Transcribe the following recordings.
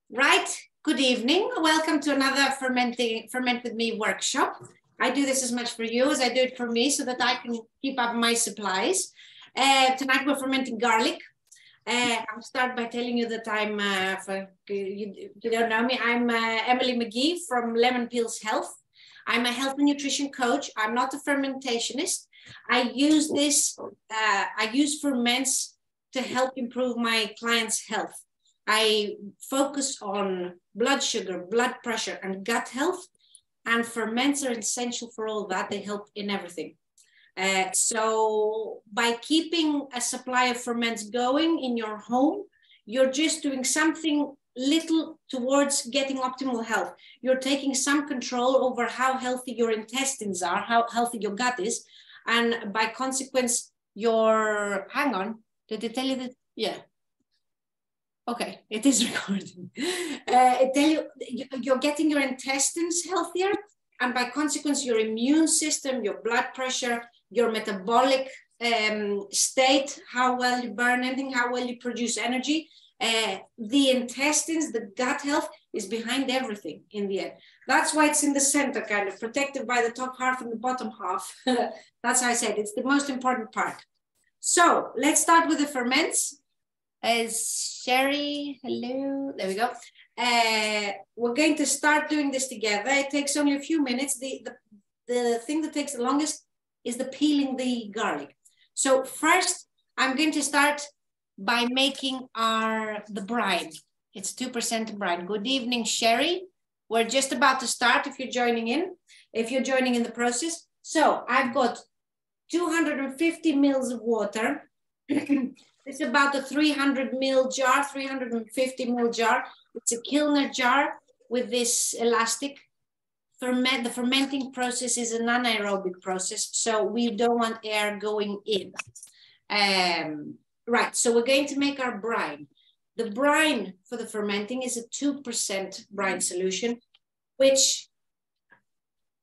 Right, good evening. Welcome to another Ferment with Me workshop. I do this as much for you as I do it for me so that I can keep up my supplies. Tonight we're fermenting garlic. I'll start by telling you that I'm, for you don't know me, I'm Emily McGee from Lemon Peels Health. I'm a health and nutrition coach. I'm not a fermentationist. I use ferments to help improve my clients' health. I focus on blood sugar, blood pressure, and gut health, and ferments are essential for all that. They help in everything. So by keeping a supply of ferments going in your home, you're just doing something little towards getting optimal health. You're taking some control over how healthy your intestines are, how healthy your gut is, and by consequence, hang on, did they tell you that? Yeah. Okay, it is recording. It tell you you're getting your intestines healthier, and by consequence, your immune system, your blood pressure, your metabolic state, how well you burn anything, how well you produce energy. The intestines, the gut health is behind everything in the end. That's why it's in the center, kind of protected by the top half and the bottom half. That's how I said it's the most important part. So let's start with the ferments. Sherry, hello, there we go. We're going to start doing this together. It takes only a few minutes. The thing that takes the longest is the peeling the garlic. So first, I'm going to start by making the brine. It's 2% brine. Good evening, Sherry. We're just about to start if you're joining in the process. So I've got 250 mils of water. It's about a 300 ml jar, 350 ml jar. It's a Kilner jar with this elastic. The fermenting process is an anaerobic process, so we don't want air going in. Right, so we're going to make our brine. The brine for the fermenting is a 2% brine solution, which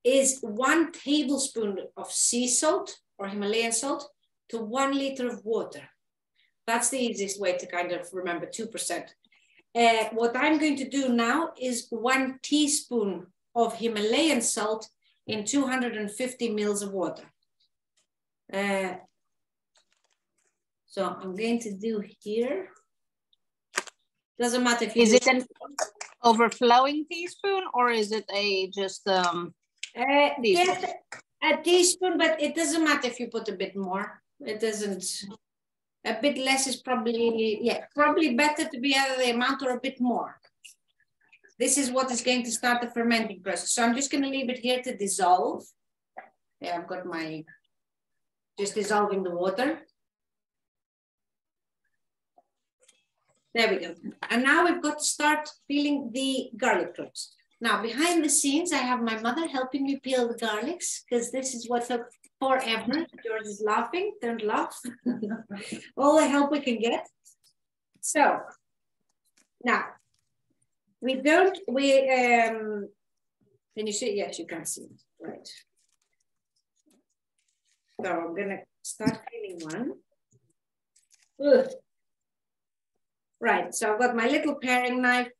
is 1 tablespoon of sea salt or Himalayan salt to 1 liter of water. That's the easiest way to kind of remember 2%. What I'm going to do now is 1 teaspoon of Himalayan salt in 250 mils of water. So I'm going to do here. Doesn't matter if you is it an overflowing teaspoon or is it just yes, a teaspoon, but it doesn't matter if you put a bit more. It doesn't. A bit less is probably better to be either the amount or a bit more. This is what is going to start the fermenting process. So I'm just going to leave it here to dissolve. Yeah, I've got just dissolving the water. There we go. And now we've got to start peeling the garlic cloves. Now, behind the scenes, I have my mother helping me peel the garlics because this is what took forever. George is laughing. Don't laugh. All the help we can get. So now can you see? Yes, you can see it. Right. So I'm gonna start peeling one. Ugh. Right. So I've got my little paring knife.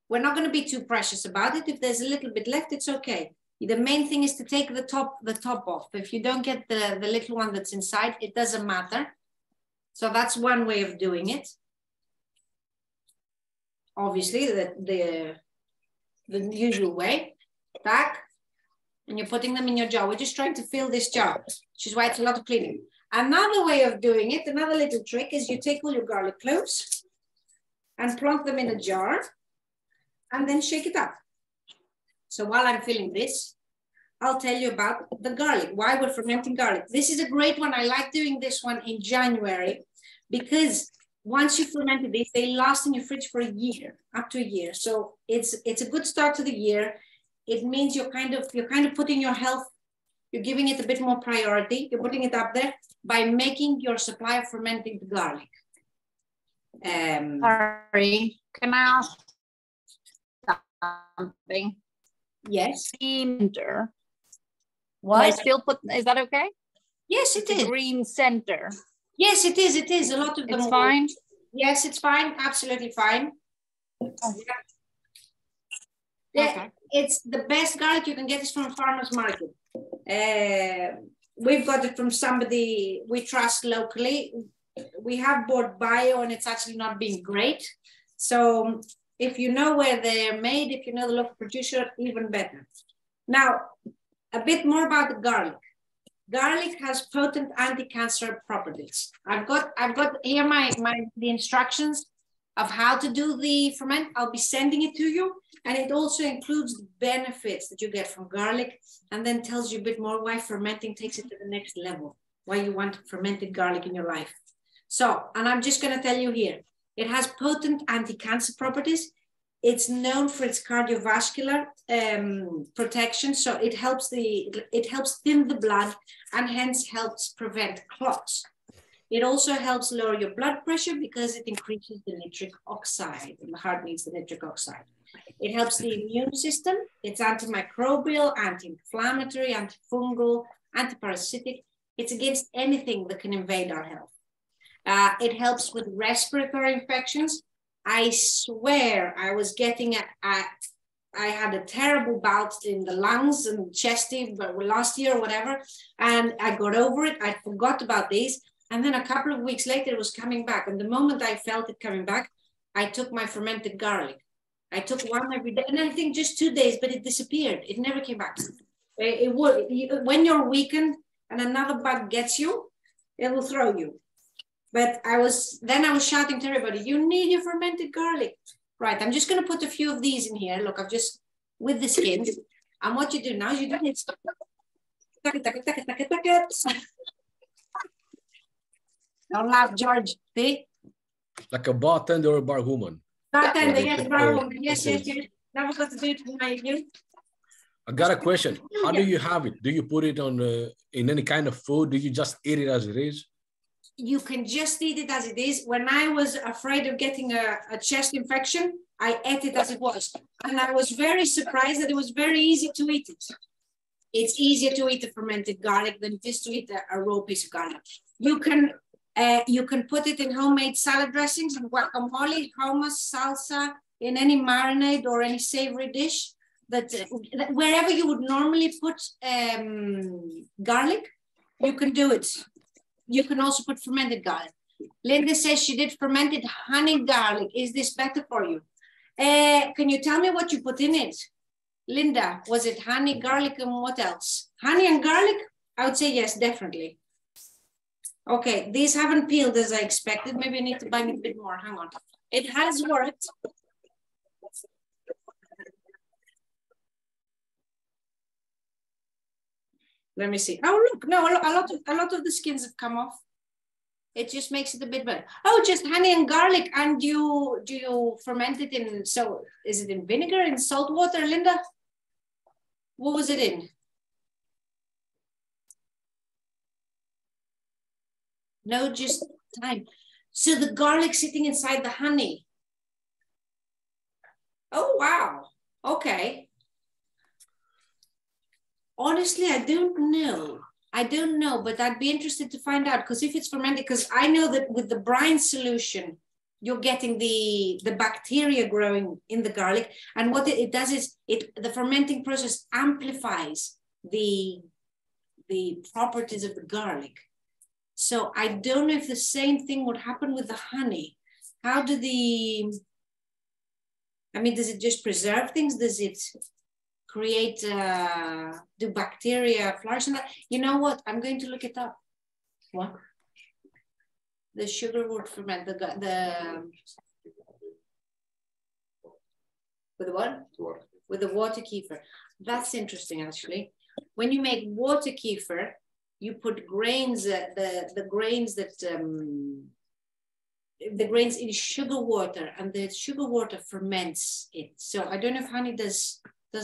We're not going to be too precious about it. If there's a little bit left, it's okay. The main thing is to take the top off. If you don't get the little one that's inside, it doesn't matter. So that's one way of doing it. Obviously, the usual way. Back, and you're putting them in your jar. We're just trying to fill this jar, which is why it's a lot of cleaning. Another way of doing it, another little trick, is you take all your garlic cloves and plonk them in a jar and then shake it up. So while I'm filling this, I'll tell you about the garlic, why we're fermenting garlic. This is a great one. I like doing this one in January because once you fermented these, they last in your fridge for a year, up to a year. So it's a good start to the year. It means you're kind of putting your health, you're giving it a bit more priority. You're putting it up there by making your supply of fermenting garlic. Sorry, can I ask something? Yes. Center. What? I still put, is that okay? Yes, it is. Green center. Yes, it is. It is. A lot of them. It's fine? Yes, it's fine. Absolutely fine. Oh. Yeah. Yeah, Okay. it's the best garlic you can get is from a farmer's market. We've got it from somebody we trust locally. We have bought bio and it's actually not been great. So if you know where they're made, if you know the local producer, even better. Now, a bit more about the garlic. Garlic has potent anti-cancer properties. I've got here the instructions of how to do the ferment. I'll be sending it to you. And it also includes the benefits that you get from garlic and then tells you a bit more why fermenting takes it to the next level, why you want fermented garlic in your life. So, and I'm just going to tell you here, it has potent anti-cancer properties. It's known for its cardiovascular protection. So it helps thin the blood and hence helps prevent clots. It also helps lower your blood pressure because it increases the nitric oxide and the heart needs the nitric oxide. It helps the immune system. It's antimicrobial, anti-inflammatory, antifungal, antiparasitic. It's against anything that can invade our health. It helps with respiratory infections. I swear I was getting I had a terrible bout in the lungs and chesty last year or whatever, and I got over it. I forgot about these. And then a couple of weeks later, it was coming back. And the moment I felt it coming back, I took my fermented garlic. I took one every day, and I think just 2 days, but it disappeared. It never came back. When you're weakened and another bug gets you, it will throw you. But I was shouting to everybody, you need your fermented garlic. Right, I'm just going to put a few of these in here. Look, I've just, with the skins. And what you do now is you do it. Don't laugh, George. See? Like a bartender or a barwoman. Bartender, yes, barwoman. Yes. Never got to do it in my youth. I got a question. How do you have it? Do you put it on in any kind of food? Do you just eat it as it is? You can just eat it as it is. When I was afraid of getting a chest infection, I ate it as it was. And I was very surprised that it was very easy to eat it. It's easier to eat a fermented garlic than it is to eat a raw piece of garlic. You can put it in homemade salad dressings and guacamole, hummus, salsa, in any marinade or any savory dish. That wherever you would normally put garlic, you can do it. You can also put fermented garlic. Linda says she did fermented honey garlic. Is this better for you? Can you tell me what you put in it? Linda, was it honey, garlic, and what else? Honey and garlic? I would say yes, definitely. Okay, these haven't peeled as I expected. Maybe I need to buy a bit more. Hang on. It has worked. Let me see. Oh, look, no, a lot of the skins have come off. It just makes it a bit better. Oh, just honey and garlic. And do you ferment it in, so is it in vinegar, in salt water, Linda? What was it in? No, just thyme. So the garlic sitting inside the honey. Oh, wow. Okay. Honestly, I don't know. I don't know, but I'd be interested to find out, because if it's fermented, because I know that with the brine solution, you're getting the bacteria growing in the garlic. And what it does is the fermenting process amplifies the properties of the garlic. So I don't know if the same thing would happen with the honey. How do does it just preserve things? Does it create, do bacteria flourish in that? You know what? I'm going to look it up. What? The sugar would ferment, with the what? Water. With the water kefir. That's interesting, actually. When you make water kefir, you put grains, the grains in sugar water, and the sugar water ferments it. So I don't know if honey does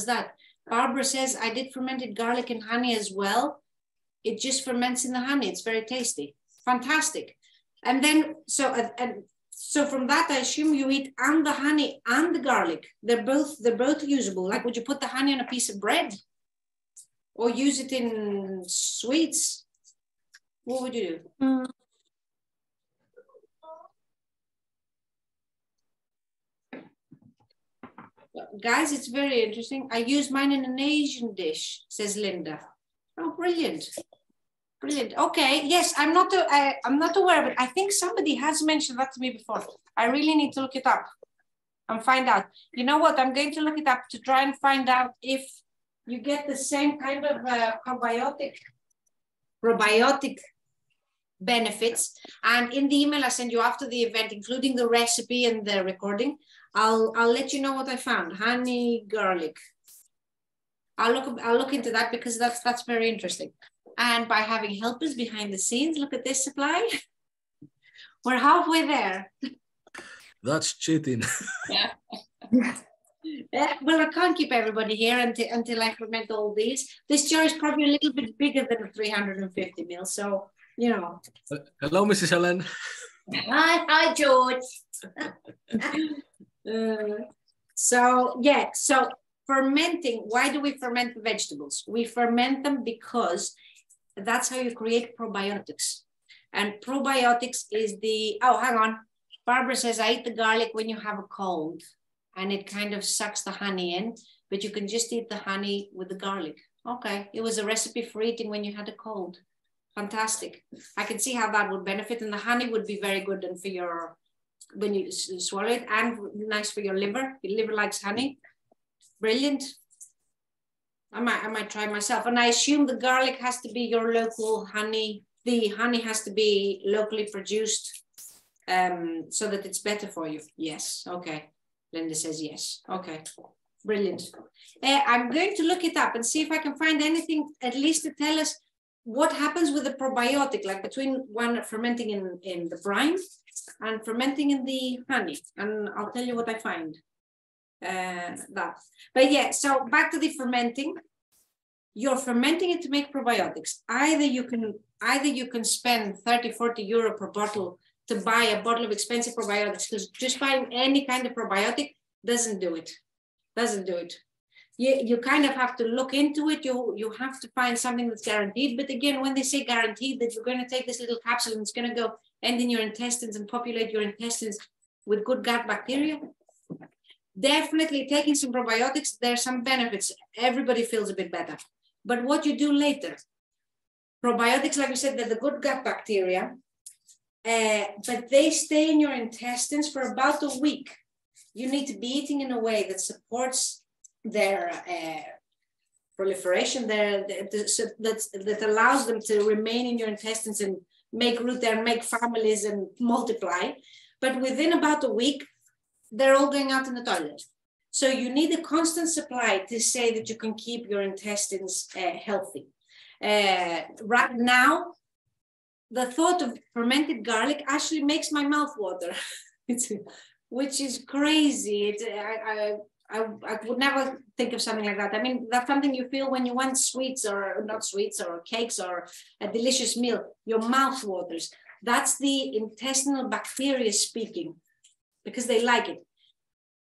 that. Barbara says, I did fermented garlic and honey as well. It just ferments in the honey. It's very tasty. Fantastic. And then, so from that, I assume you eat and the honey and the garlic. They're both usable. Like, would you put the honey on a piece of bread? Or use it in sweets? What would you do? Guys, it's very interesting. I use mine in an Asian dish, says Linda. Oh, brilliant. Brilliant. Okay. Yes, I'm not aware of it. I think somebody has mentioned that to me before. I really need to look it up and find out. You know what? I'm going to look it up to try and find out if you get the same kind of probiotic benefits. And in the email I send you after the event, including the recipe and the recording, I'll let you know what I found. Honey garlic. I'll look into that because that's very interesting. And by having helpers behind the scenes, look at this supply. We're halfway there. That's cheating. Yeah. Well, I can't keep everybody here until I ferment all these. This jar is probably a little bit bigger than 350 ml. So, you know. Hello, Mrs. Helen. Hi, George. So fermenting, why do we ferment the vegetables? We ferment them because that's how you create probiotics. And probiotics is hang on. Barbara says, I eat the garlic when you have a cold and it kind of sucks the honey in, but you can just eat the honey with the garlic. Okay, it was a recipe for eating when you had a cold. Fantastic. I can see how that would benefit, and the honey would be very good and for your, when you swallow it, and nice for your liver. Your liver likes honey. Brilliant. I might try myself. And I assume the garlic has to be your local honey. The honey has to be locally produced so that it's better for you. Yes. Okay. Linda says yes. Okay. Brilliant. I'm going to look it up and see if I can find anything at least to tell us what happens with the probiotic, like between one fermenting in the brine and fermenting in the honey. And I'll tell you what I find. But yeah, so back to the fermenting. You're fermenting it to make probiotics. Either you can spend 30-40 euro per bottle to buy a bottle of expensive probiotics, because just buying any kind of probiotic doesn't do it. You kind of have to look into it. You have to find something that's guaranteed. But again, when they say guaranteed, that you're going to take this little capsule and it's going to go end in your intestines and populate your intestines with good gut bacteria. Definitely taking some probiotics, there's some benefits. Everybody feels a bit better. But what you do later, probiotics, like we said, they're the good gut bacteria, but they stay in your intestines for about a week. You need to be eating in a way that supports their proliferation, that allows them to remain in your intestines and make root there, and make families and multiply. But within about a week, they're all going out in the toilet. So you need a constant supply to say that you can keep your intestines healthy. Right now, the thought of fermented garlic actually makes my mouth water, which is crazy. I would never think of something like that. I mean, that's something you feel when you want sweets, or not sweets, or cakes, or a delicious meal. Your mouth waters. That's the intestinal bacteria speaking, because they like it.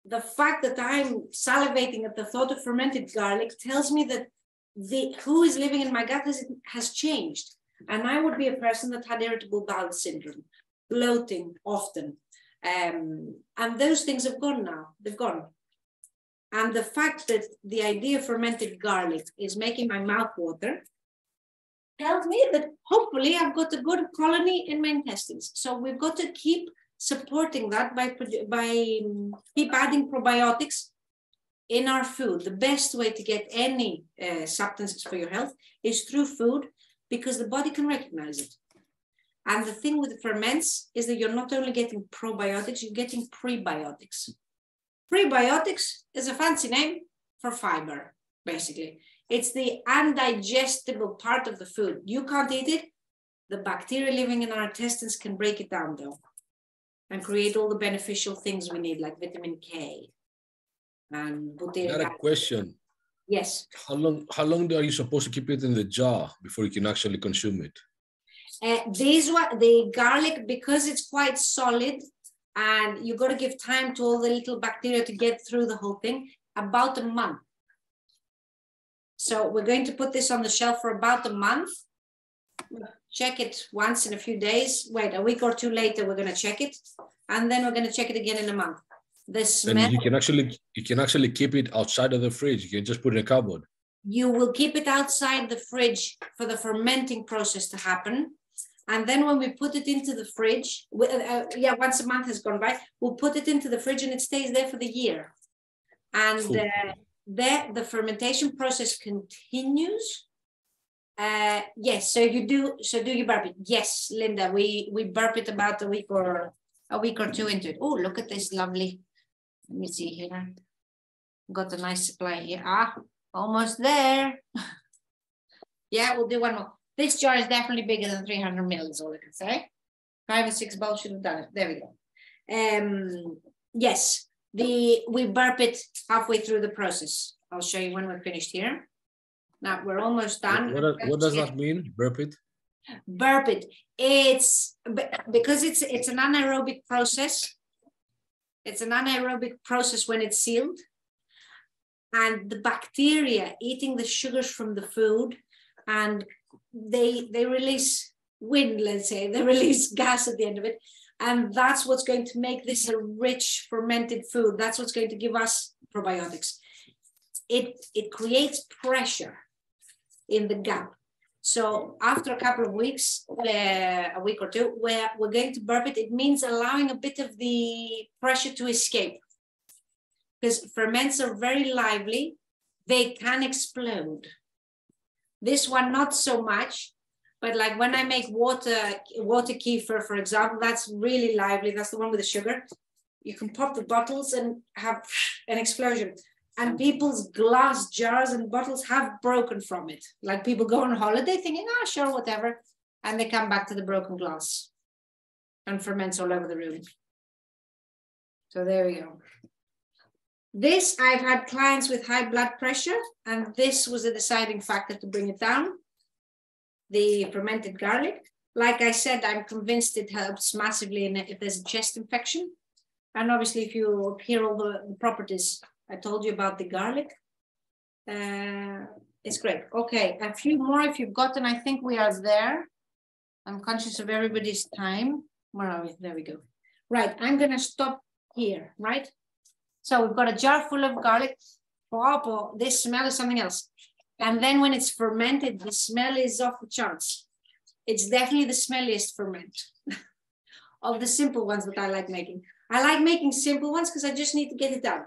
The fact that I'm salivating at the thought of fermented garlic tells me that who is living in my gut has changed. And I would be a person that had irritable bowel syndrome, bloating often. And those things have gone now. They've gone. And the fact that the idea of fermented garlic is making my mouth water tells me that hopefully I've got a good colony in my intestines. So we've got to keep supporting that by keep adding probiotics in our food. The best way to get any substances for your health is through food, because the body can recognize it. And the thing with the ferments is that you're not only getting probiotics, you're getting prebiotics. Prebiotics is a fancy name for fiber, basically. It's the undigestible part of the food. You can't eat it. The bacteria living in our intestines can break it down, though, and create all the beneficial things we need, like vitamin K and butyric acid. I got a question. Yes. How long are you supposed to keep it in the jar before you can actually consume it? The garlic, because it's quite solid, and you got to give time to all the little bacteria to get through the whole thing, about a month. So we're going to put this on the shelf for about a month. Check it once in a few days. Wait, a week or two later, we're going to check it. And then we're going to check it again in a month. The smell. And you can actually keep it outside of the fridge. You can just put it in a cupboard. You will keep it outside the fridge for the fermenting process to happen. And then when we put it into the fridge, once a month has gone by, we'll put it into the fridge and it stays there for the year. And Cool. the fermentation process continues. Yes, so do you burp it? Yes, Linda, we burp it about a week or two into it. Oh, look at this lovely. Let me see here. Got a nice supply here. Almost there. Yeah, we'll do one more. This jar is definitely bigger than 300 ml, is all I can say. 5 or 6 bowls should have done it. There we go. Yes, we burp it halfway through the process. I'll show you when we're finished here. Now we're almost done. What does that mean? Burp it? Burp it. It's because it's an anaerobic process. It's an anaerobic process when it's sealed. And the bacteria eating the sugars from the food, and they release wind, let's say, they release gas at the end of it. And that's what's going to make this a rich fermented food. That's what's going to give us probiotics. It creates pressure in the gap. So after a couple of weeks, a week or two, where we're going to burp it, it means allowing a bit of the pressure to escape. Because ferments are very lively, they can explode. This one, not so much, but like when I make water kefir, for example, that's really lively. That's the one with the sugar. You can pop the bottles and have an explosion. And people's glass jars and bottles have broken from it. Like people go on holiday thinking, sure, whatever. And they come back to the broken glass and ferments all over the room. So there we go. This, I've had clients with high blood pressure, and this was a deciding factor to bring it down. The fermented garlic. Like I said, I'm convinced it helps massively if there's a chest infection. And obviously, if you hear all the properties I told you about the garlic, it's great. Okay, a few more if you've gotten. I think we are there. I'm conscious of everybody's time. Where are we? There we go. Right, I'm going to stop here, right? So we've got a jar full of garlic. This smell is something else. And then when it's fermented, the smell is off the charts. It's definitely the smelliest ferment of the simple ones that I like making. I like making simple ones because I just need to get it done.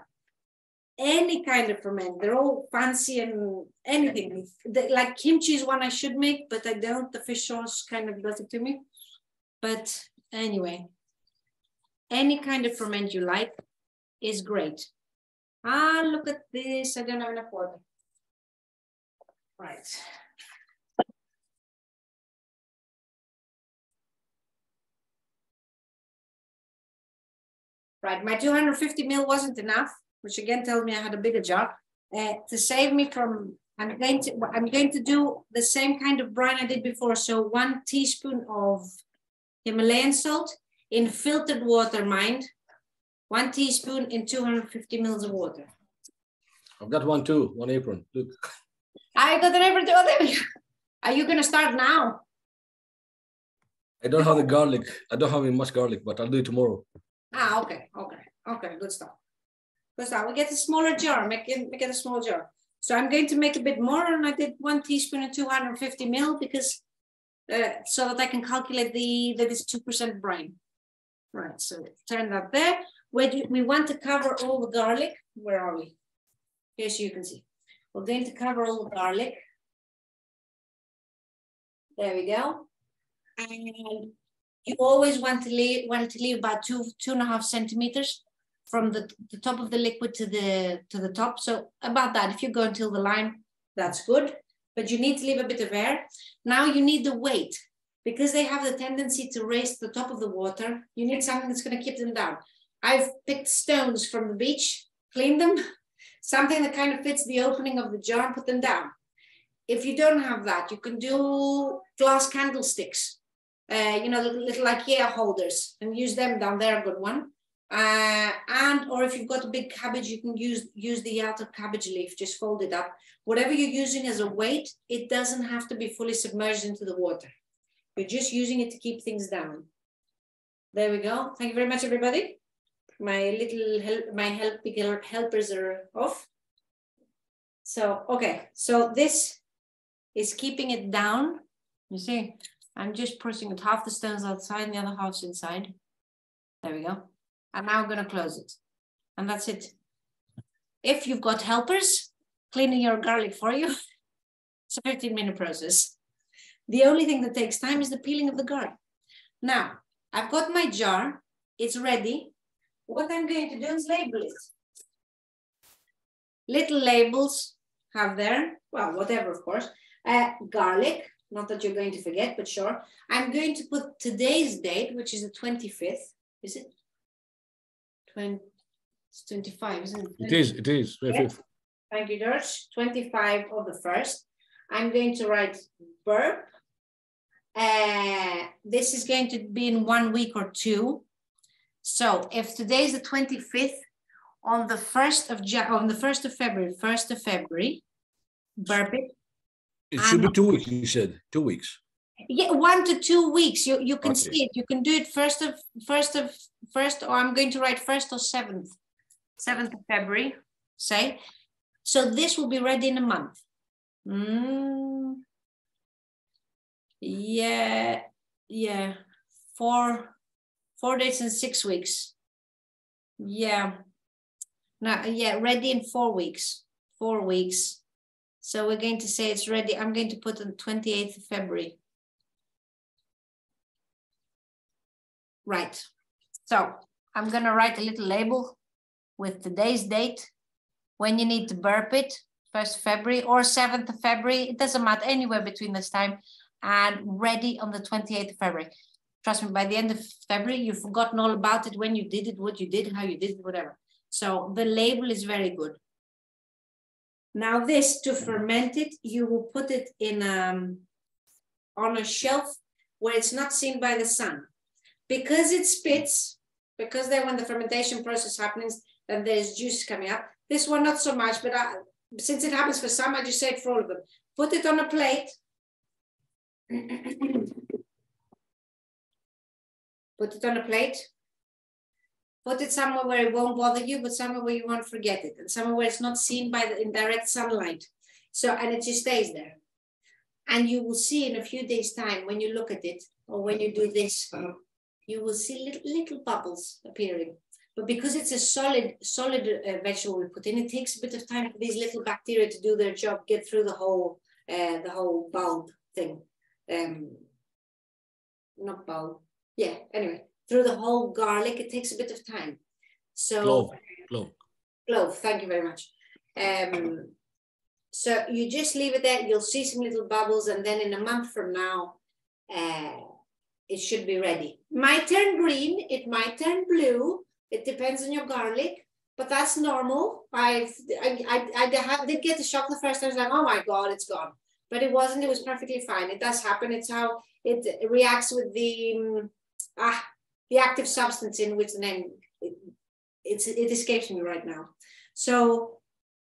Any kind of ferment, they're all fancy and anything. Like kimchi is one I should make, but I don't. The fish sauce kind of does it to me. But anyway, any kind of ferment you like is great. Look at this. I don't have enough water. Right. Right, my 250 ml wasn't enough, which again tells me I had a bigger jar. To save me from, I'm going to do the same kind of brine I did before. So 1 teaspoon of Himalayan salt in filtered water, mind. 1 teaspoon in 250 mils of water. I've got one too, one apron. Look. I got an apron too. Oh, there we go. Are you going to start now? I don't have the garlic. I don't have much garlic, but I'll do it tomorrow. Okay. Good stuff. Good stuff. We get a smaller jar. Make it a small jar. So I'm going to make a bit more, and I did 1 teaspoon and 250 ml because so that I can calculate that is 2% brine. Right. So turn that there. We want to cover all the garlic. Where are we? Here, so you can see. We're going to cover all the garlic. There we go. And you always want to leave about 2.5 centimeters from the top of the liquid to the top. So about that, if you go until the line, that's good. But you need to leave a bit of air. Now you need the weight. Because they have the tendency to raise to the top of the water, you need something that's going to keep them down. I've picked stones from the beach, cleaned them, something that kind of fits the opening of the jar and put them down. If you don't have that, you can do glass candlesticks, little IKEA holders, and use them down. They're a good one. Or if you've got a big cabbage, you can use the outer cabbage leaf, just fold it up. Whatever you're using as a weight, it doesn't have to be fully submerged into the water. You're just using it to keep things down. There we go. Thank you very much, everybody. my helpers are off. So, okay, so this is keeping it down. You see, I'm just pushing it, half the stones outside and the other half's inside. There we go. And now I'm gonna close it. And that's it. If you've got helpers cleaning your garlic for you, it's a 15-minute process. The only thing that takes time is the peeling of the garlic. Now, I've got my jar, it's ready. What I'm going to do is label it. Little labels have there, well, whatever, of course. Garlic, not that you're going to forget, but sure. I'm going to put today's date, which is the 25th. Is it? It's 25, isn't it? It is, 25th. Yeah. Thank you, George. 25 of the 1st. I'm going to write burp. This is going to be in 1 week or 2. So if today is the 25th, on the 1st of February, burp it. It should be 2 weeks, you said, 2 weeks. Yeah, 1 to 2 weeks. You can see it. You can do it first, or I'm going to write 1st or 7th of February, say. So this will be ready in a month. Yeah. 4 days and 6 weeks. Yeah. Now, yeah, ready in 4 weeks. 4 weeks. So we're going to say it's ready. I'm going to put on 28th of February. Right. So I'm going to write a little label with today's date, when you need to burp it, 1st of February or 7th of February. It doesn't matter, anywhere between this time, and ready on the 28th of February. Trust me, by the end of February, you've forgotten all about it, when you did it, what you did, how you did it, whatever. So the label is very good. Now this, to ferment it, you will put it in on a shelf where it's not seen by the sun. Because it spits, because then when the fermentation process happens, then there's juice coming up. This one, not so much, but since it happens for some, I just say it for all of them. Put it on a plate. Put it on a plate. Put it somewhere where it won't bother you, but somewhere where you won't forget it, and somewhere where it's not seen by the indirect sunlight. So, and it just stays there. And you will see in a few days' time, when you look at it, or when you do this, you will see little bubbles appearing. But because it's a solid vegetable we put in, it takes a bit of time for these little bacteria to do their job, get through the whole bulb thing. Not bulb. Yeah, anyway, through the whole garlic, it takes a bit of time. So clove, thank you very much. So you just leave it there, you'll see some little bubbles, and then in a month from now, it should be ready. It might turn green, it might turn blue, it depends on your garlic, but that's normal. I did get a shock the first time. I was like, oh my God, it's gone. But it wasn't, it was perfectly fine. It does happen. It's how it reacts with the active substance in which the name, it escapes me right now. So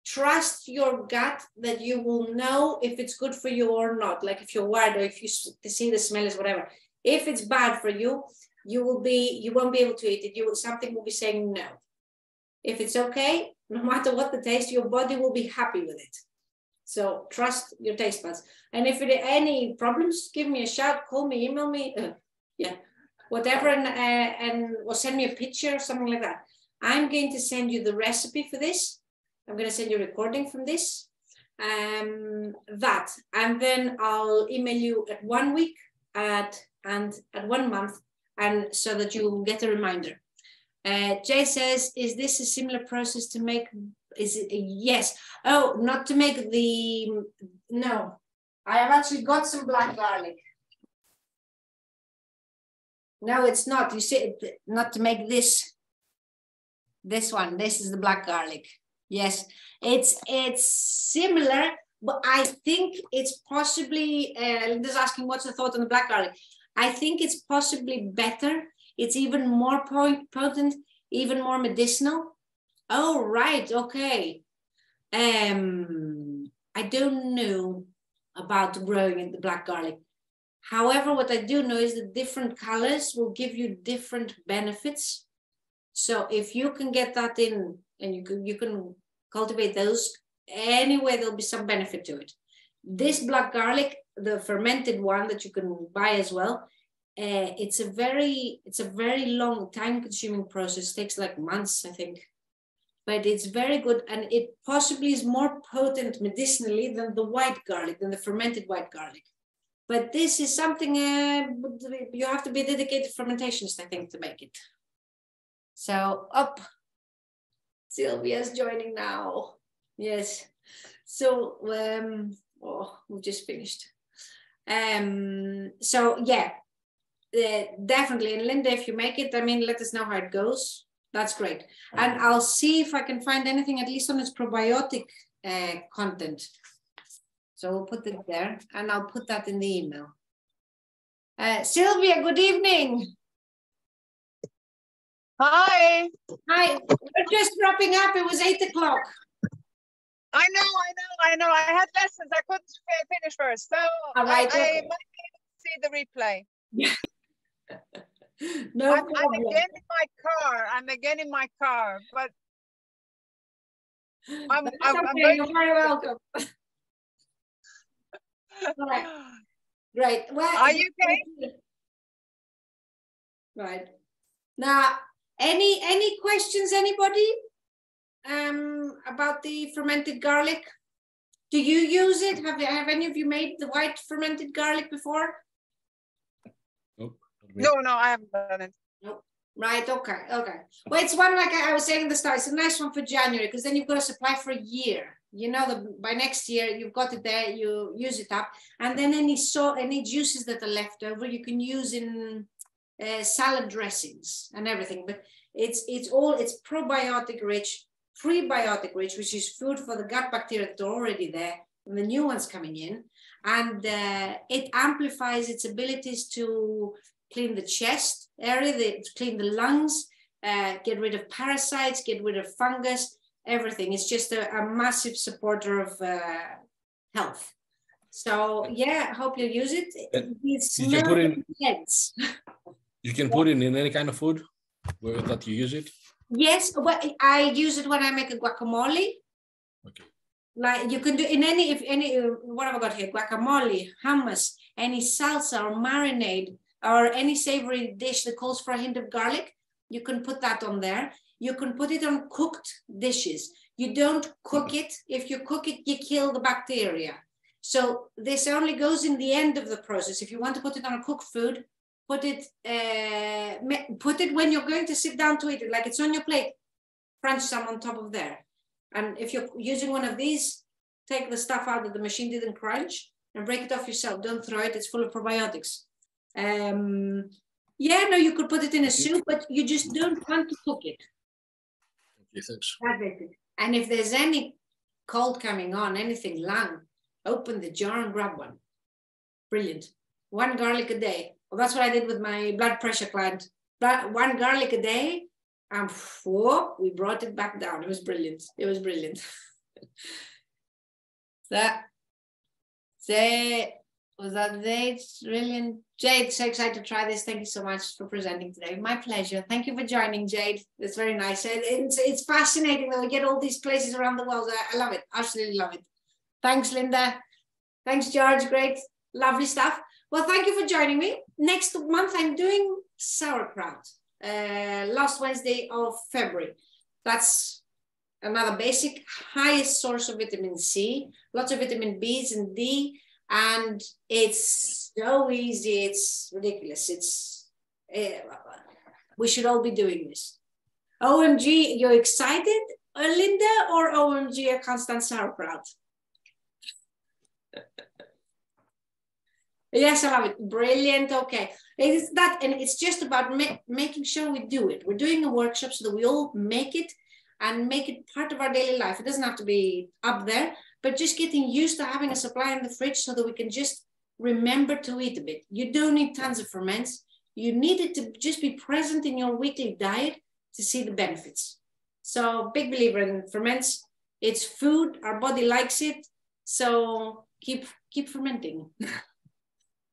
trust your gut that you will know if it's good for you or not. Like if you're worried or if you see the smell is whatever. If it's bad for you, you won't be able to eat it. Something will be saying no. If it's okay, no matter what the taste, your body will be happy with it. So trust your taste buds. And if there are any problems, give me a shout, call me, email me, whatever, and or send me a picture or something like that. I'm going to send you the recipe for this. I'm going to send you a recording from this. And then I'll email you at 1 week and at 1 month, and so that you will get a reminder. Jay says, is this a similar process to make? Is it? Yes. Oh, not to make the, no. I have actually got some black garlic. No, it's not. You see, not to make this one. This is the black garlic. Yes, it's similar, but I think it's possibly, Linda's asking what's the thought on the black garlic. I think it's possibly better. It's even more potent, even more medicinal. Oh, right, okay. I don't know about growing in the black garlic. However, what I do know is that different colors will give you different benefits. So if you can get that in and you can cultivate those, anyway, there'll be some benefit to it. This black garlic, the fermented one that you can buy as well, it's a very long time-consuming process. It takes like months, I think. But it's very good, and it possibly is more potent medicinally than the white garlic, than the fermented white garlic. But this is something you have to be a dedicated fermentationist, I think, to make it. So up, Sylvia's joining now. Yes. So we've just finished. So yeah, definitely. And Linda, if you make it, I mean, let us know how it goes. That's great. And I'll see if I can find anything, at least on its probiotic content. So we'll put it there, and I'll put that in the email. Sylvia, good evening. Hi. Hi, we're just wrapping up. It was 8 o'clock. I know. I had lessons. I couldn't finish first. So All right, I okay. might be able to see the replay. No I'm problem. I'm again in my car, but I'm Okay, very... you're very welcome. All right. Great. Well, Are you okay? Right. Now, any questions, anybody? About the fermented garlic? Do you use it? Have any of you made the white fermented garlic before? Nope. No, I haven't done it. Nope. Right, okay. Well, it's one, like I was saying at the start, it's a nice one for January, because then you've got a supply for a year. You know that by next year you've got it there, you use it up, and then any juices that are left over you can use in salad dressings and everything. But it's probiotic rich, prebiotic rich, which is food for the gut bacteria that are already there and the new ones coming in, and it amplifies its abilities to clean the chest area, clean the lungs, get rid of parasites, get rid of fungus, everything. It's just a massive supporter of health. So yeah, I hope you use it. You can put in heads. You can put it in any kind of food that you use it. Yes, well, I use it when I make a guacamole. Okay. Like you can do in what have I got here? Guacamole, hummus, any salsa or marinade, or any savory dish that calls for a hint of garlic. You can put that on there. You can put it on cooked dishes. You don't cook it. If you cook it, you kill the bacteria. So this only goes in the end of the process. If you want to put it on a cooked food, put it when you're going to sit down to eat it, like it's on your plate, crunch some on top of there. And if you're using one of these, take the stuff out that the machine didn't crunch and break it off yourself. Don't throw it. It's full of probiotics. Yeah, no, you could put it in a soup, but you just don't want to cook it. Okay, thanks. And if there's any cold coming on, anything lung, open the jar and grab one. Brilliant. 1 garlic a day. Well, that's what I did with my blood pressure client. But 1 garlic a day, and we brought it back down. It was brilliant. It was brilliant. Was that Jade? Brilliant. Jade, so excited to try this. Thank you so much for presenting today. My pleasure. Thank you for joining, Jade. It's very nice. It's fascinating that we get all these places around the world. I love it. Absolutely love it. Thanks, Linda. Thanks, George. Great. Lovely stuff. Well, thank you for joining me. Next month, I'm doing sauerkraut. Last Wednesday of February. That's another basic, highest source of vitamin C, lots of vitamin B's and D, and it's so easy, it's ridiculous. We should all be doing this. OMG, you're excited, Linda, or OMG, I can't stand sauerkraut? Yes, I love it. Brilliant. Okay. It's that, and it's just about making sure we do it. We're doing a workshop so that we all make it and make it part of our daily life. It doesn't have to be up there, but just getting used to having a supply in the fridge so that we can just remember to eat a bit. You don't need tons of ferments. You need it to just be present in your weekly diet to see the benefits. So big believer in ferments. It's food. Our body likes it. So keep fermenting.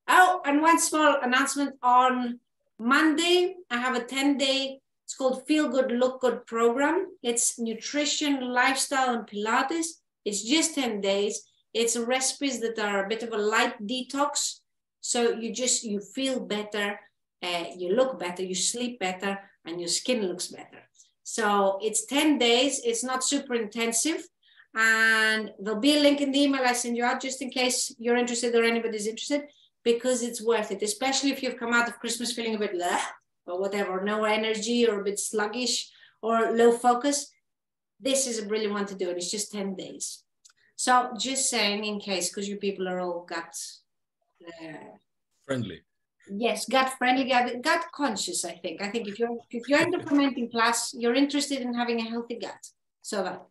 Oh, and one small announcement. On Monday, I have a 10-day It's called Feel Good, Look Good program. It's nutrition, lifestyle, and Pilates. It's just 10 days. It's recipes that are a bit of a light detox. So you feel better, you look better, you sleep better, and your skin looks better. So it's 10 days. It's not super intensive. And there'll be a link in the email I send you out just in case you're interested or anybody's interested, because it's worth it, especially if you've come out of Christmas feeling a bit bleh, or whatever, no energy or a bit sluggish or low focus. This is a brilliant one to do, and it's just 10 days. So just saying in case, because you people are all gut friendly. Yes, gut friendly, gut conscious, I think. I think if you're in the fermenting class, you're interested in having a healthy gut. So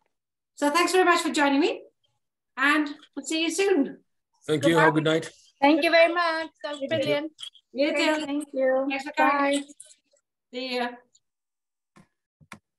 thanks very much for joining me, and we'll see you soon. Thank you. Have a good night. Thank you very much. That was brilliant. You too. Thank you. Thanks for coming. Bye. See you.